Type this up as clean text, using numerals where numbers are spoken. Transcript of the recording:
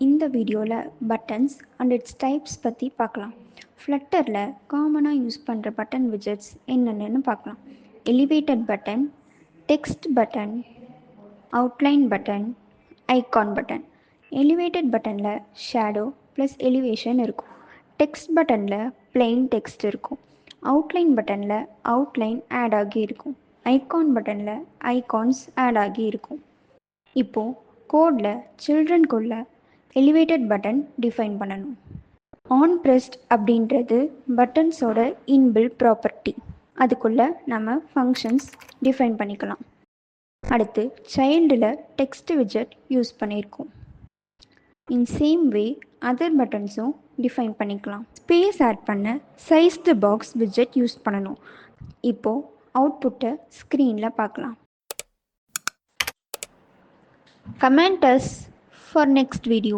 இந்த வீடியோவில் buttons and it's types பற்றி பார்க்கலாம். ஃப்ளட்டரில் காமனாக யூஸ் பண்ணுற பட்டன் விஜெட்ஸ் என்னென்னு பார்க்கலாம். Elevated button, text button, outline button, icon button. Elevated பட்டனில் ஷேடோ ப்ளஸ் எலிவேஷன் இருக்கும். டெக்ஸ்ட் பட்டனில் பிளெயின் டெக்ஸ்ட் இருக்கும். அவுட்லைன் பட்டனில் அவுட்லைன் ஆட் ஆகி இருக்கும். ஐகான் பட்டனில் ஐகான்ஸ் ஆட் ஆகி இருக்கும். இப்போது கோடில் சில்ட்ரனுக்குள்ள எலிவேட்டட் பட்டன் டிஃபைன் பண்ணணும். ஆன் ப்ரெஸ்ட் அப்படின்றது பட்டன்ஸோட இன்பில்ட் ப்ராப்பர்ட்டி. அதுக்குள்ளே நம்ம ஃபங்க்ஷன்ஸ் டிஃபைன் பண்ணிக்கலாம். அடுத்து சைல்டில் டெக்ஸ்ட் விஜெட் யூஸ் பண்ணியிருக்கோம். இன் சேம் வே அதர் பட்டன்ஸும் டிஃபைன் பண்ணிக்கலாம். ஸ்பேஸ் ஆட் பண்ண சைஸ்டு பாக்ஸ் விஜெட் யூஸ் பண்ணணும். இப்போது அவுட்புட்டை ஸ்க்ரீனில் பார்க்கலாம். Comment us for next video.